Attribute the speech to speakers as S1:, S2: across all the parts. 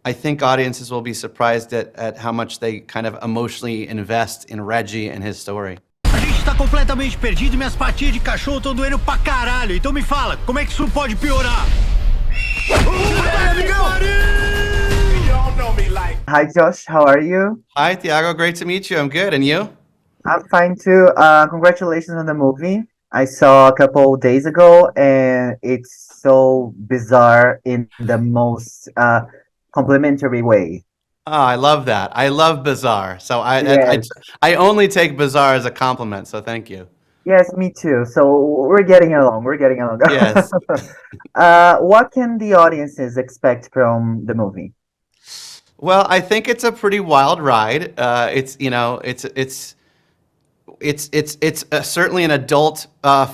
S1: I think audiences will be surprised at how much they kind of emotionally invest in Reggie and his story.
S2: A gente tá completamente perdido e minhas patinhas de cachorro estão doendo pra caralho. Então me fala, como é que isso pode piorar?
S3: Hi, Josh. How are you?
S1: Hi, Thiago. Great to meet you. I'm good. And you?
S3: I'm fine too. Congratulations on the movie. I saw a couple days ago, and it's so bizarre in the most complimentary way.
S1: Oh, I love that. I love bizarre. So
S3: Yes,
S1: I only take bizarre as a compliment. So thank you.
S3: yes, me too. So we're getting along. We're getting along.
S1: Yes.
S3: What can the audiences expect from the movie?
S1: Well, I think it's a pretty wild ride. It's certainly an adult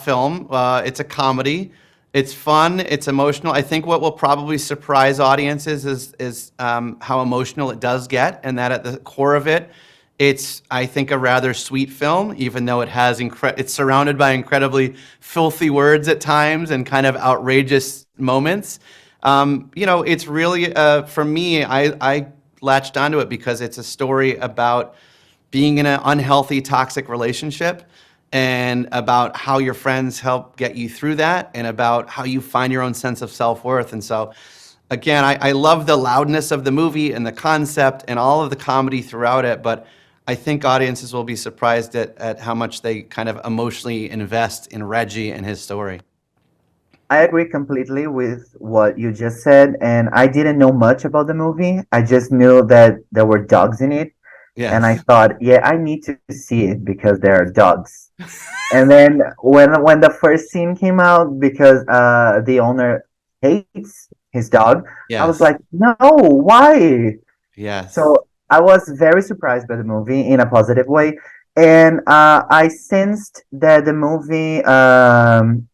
S1: film. It's a comedy. It's fun. It's emotional. I think what will probably surprise audiences is how emotional it does get, and that at the core of it, it's, I think, a rather sweet film, even though it's surrounded by incredibly filthy words at times and kind of outrageous moments. It's really, for me, I latched onto it because it's a story about being in an unhealthy, toxic relationship, and about how your friends help get you through that, and about how you find your own sense of self-worth. And so, again, I love the loudness of the movie and the concept and all of the comedy throughout it, but I think audiences will be surprised at how much they kind of emotionally invest in Reggie and his story.
S3: I agree completely with what you just said, and I didn't know much about the movie. I just knew that there were dogs in it, and I
S1: Yes.
S3: thought, yeah, I need to see it because there are dogs. And then when the first scene came out, because the owner hates his dog, I was
S1: Yes.
S3: like, no, why?
S1: Yes.
S3: So I was very surprised by the movie in a positive way, and I sensed that the movie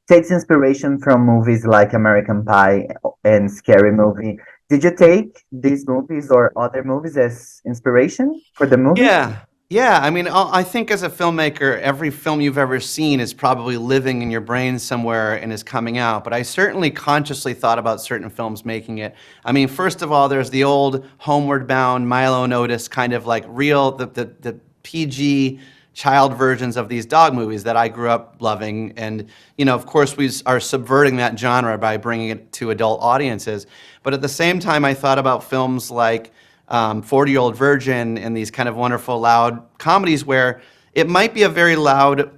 S3: takes inspiration from movies like American Pie and Scary Movie. Did you take these movies or other movies as inspiration for the movie?
S1: Yeah. Yeah. I mean, I think as a filmmaker, every film you've ever seen is probably living in your brain somewhere and is coming out. But I certainly consciously thought about certain films making it. I mean, first of all, there's the old Homeward Bound, Milo and Otis kind of like real, the PG child versions of these dog movies that I grew up loving. And, of course, we are subverting that genre by bringing it to adult audiences. But at the same time, I thought about films like 40-Year-Old Virgin and these kind of wonderful, loud comedies where it might be a very loud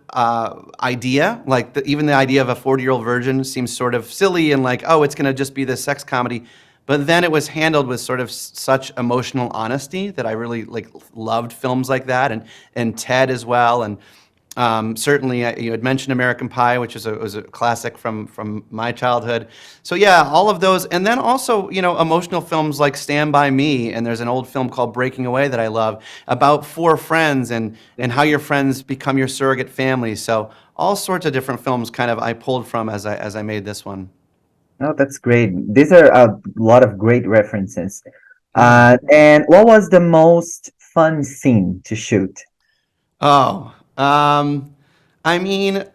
S1: idea. Like even the idea of a 40-year-old virgin seems sort of silly and like, oh, it's going to just be this sex comedy. But then it was handled with sort of such emotional honesty that I really loved films like that, and Ted as well. And certainly, you had mentioned American Pie, which was a classic from my childhood. So yeah, all of those, and then also emotional films like Stand By Me, and there's an old film called Breaking Away that I love about four friends and how your friends become your surrogate family. So all sorts of different films kind of I pulled from as I made this one.
S3: Oh, that's great. These are a lot of great references.
S1: Yeah.
S3: And what was the most fun scene to shoot?
S1: Oh, I mean,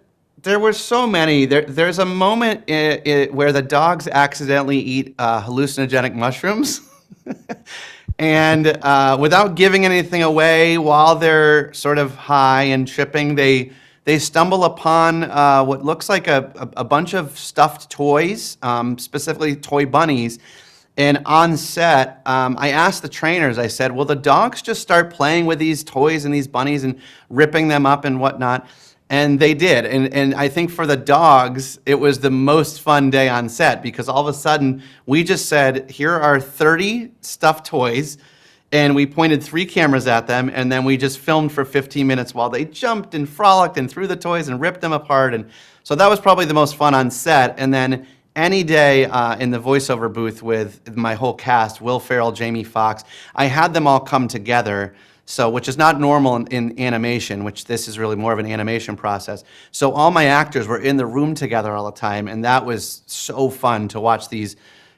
S1: there were so many. There's a moment where the dogs accidentally eat hallucinogenic mushrooms, and without giving anything away, while they're sort of high and tripping, they stumble upon what looks like a bunch of stuffed toys, specifically toy bunnies. And on set, I asked the trainers, I said, will the dogs just start playing with these toys and these bunnies and ripping them up and whatnot? And they did. And I think for the dogs, it was the most fun day on set because all of a sudden we just said, here are 30 stuffed toys. And we pointed 3 cameras at them, and then we just filmed for 15 minutes while they jumped and frolicked and threw the toys and ripped them apart. And so that was probably the most fun on set. And then any day in the voiceover booth with my whole cast, Will Ferrell, Jamie Foxx, I had them all come together, so which is not normal in animation, which this is really more of an animation process. So all my actors were in the room together all the time, and that was so fun to watch these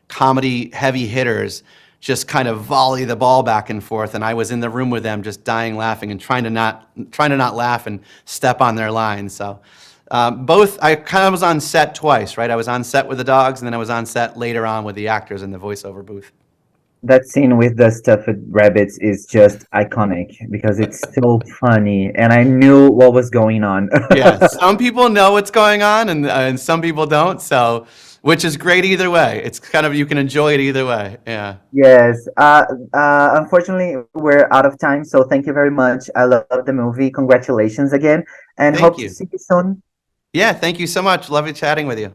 S1: comedy heavy hitters just kind of volley the ball back and forth, and I was in the room with them just dying laughing and trying to not laugh and step on their lines. So I kind of was on set twice, right? I was on set with the dogs, and then I was on set later on with the actors in the voiceover booth.
S3: That scene with the stuffed rabbits is just iconic because it's so funny, and I knew what was going on.
S1: Yeah, some people know what's going on, and some people don't. So, which is great either way. It's kind of, you can enjoy it either way. Yeah.
S3: Yes. Unfortunately, we're out of time, so thank you very much. I love the movie. Congratulations again, and
S1: Thank
S3: hope to
S1: you.
S3: see you soon.
S1: Yeah, thank you so much. Love chatting with you.